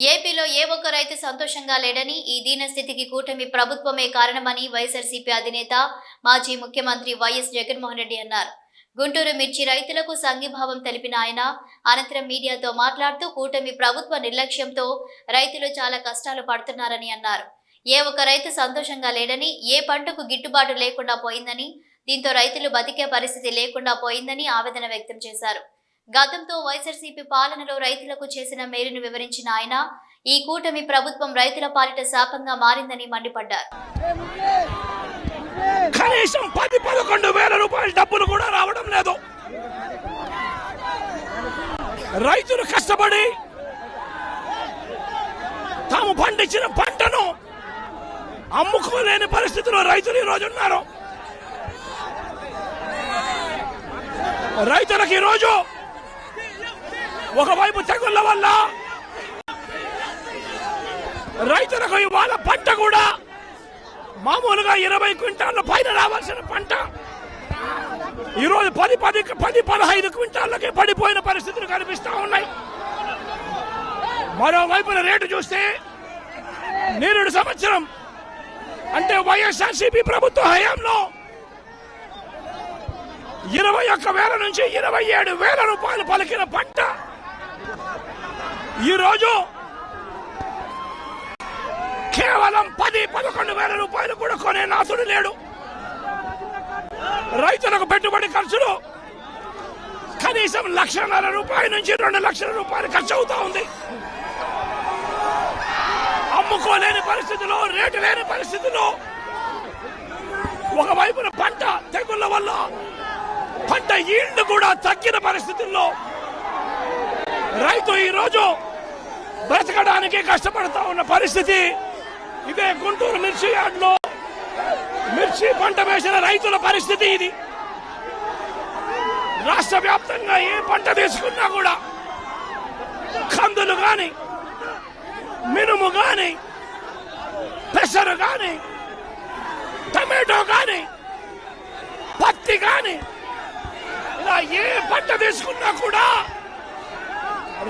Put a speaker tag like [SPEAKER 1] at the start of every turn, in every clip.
[SPEAKER 1] ఏపీలో ఏ ఒక్క రైతు సంతోషంగా లేడని, ఈ దీనస్థితికి కూటమి ప్రభుత్వమే కారణమని వైఎస్ఆర్సీపీ అధినేత, మాజీ ముఖ్యమంత్రి వైఎస్ జగన్మోహన్ రెడ్డి అన్నారు. గుంటూరు మిర్చి రైతులకు సంఘీభావం తెలిపిన ఆయన అనంతరం మీడియాతో మాట్లాడుతూ కూటమి ప్రభుత్వ నిర్లక్ష్యంతో రైతులు చాలా కష్టాలు పడుతున్నారని అన్నారు. ఏ ఒక్క రైతు సంతోషంగా లేడని, ఏ పంటకు గిట్టుబాటు లేకుండా పోయిందని, దీంతో రైతులు బతికే పరిస్థితి లేకుండా పోయిందని ఆవేదన వ్యక్తం చేశారు. గతంతో వైఎస్ఆర్సీపీ పాలనలో రైతులకు చేసిన మేలును వివరించిన ఆయన, ఈ కూటమి ప్రభుత్వం రైతుల పాలిట శాపంగా మారిందని మండిపడ్డారు.
[SPEAKER 2] కనీసం 10-11 వేల రూపాయల డబ్బులు కూడా రావడం లేదు. రైతులు కష్టపడి తాము పండించిన పంటను అమ్ముకోలేని పరిస్థితిలో రైతులు ఈరోజు ఉన్నారు. రైతులకు ఈరోజు ఒకవైపు తెగుళ్ల వల్ల రైతులకు ఇవాళ పంట కూడా మామూలుగా 20 క్వింటాళ్ళ పైన రావాల్సిన పంట ఈరోజు 10-15 క్వింటాళ్ళకే పడిపోయిన పరిస్థితులు కనిపిస్తా ఉన్నాయి. మరోవైపున రేటు చూస్తే నిరుడు సంవత్సరం అంటే వైఎస్ఆర్సీపీ ప్రభుత్వ హయాంలో 21,000 నుంచి 27,000 రూపాయలు పలికిన పంట ఈరోజు కేవలం 10-11 వేల రూపాయలు కూడా కొనే నాథుడు లేడు. రైతులకు పెట్టుబడి ఖర్చులు కనీసం 1,50,000 రూపాయల నుంచి 2 లక్షల రూపాయలు ఖర్చు అవుతా ఉంది. అమ్ముకోలేని పరిస్థితిలో, రేటు లేని పరిస్థితిలో, ఒకవైపున పంట తెగుళ్ల వల్ల పంట ఈల్డ్ కూడా తగ్గిన పరిస్థితుల్లో రైతు ఈరోజు బ్రతకడానికి కష్టపడతా ఉన్న పరిస్థితి. ఇదే గుంటూరు మిర్చి యార్డ్లో మిర్చి పంట వేసిన రైతుల పరిస్థితి ఇది. రాష్ట్ర వ్యాప్తంగా ఏ పంట తీసుకున్నా కూడా కందులు గాని, మినుము గాని, పెసరు గాని, టమాటో గాని, పత్తి గాని, ఇలా ఏ పంట తీసుకున్నా కూడా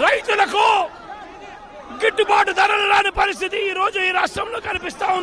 [SPEAKER 2] రైతులకు గిట్టుబాటు ధరలు రాని పరిస్థితి ఈ రోజు ఈ రాష్ట్రంలో కనిపిస్తా ఉంది.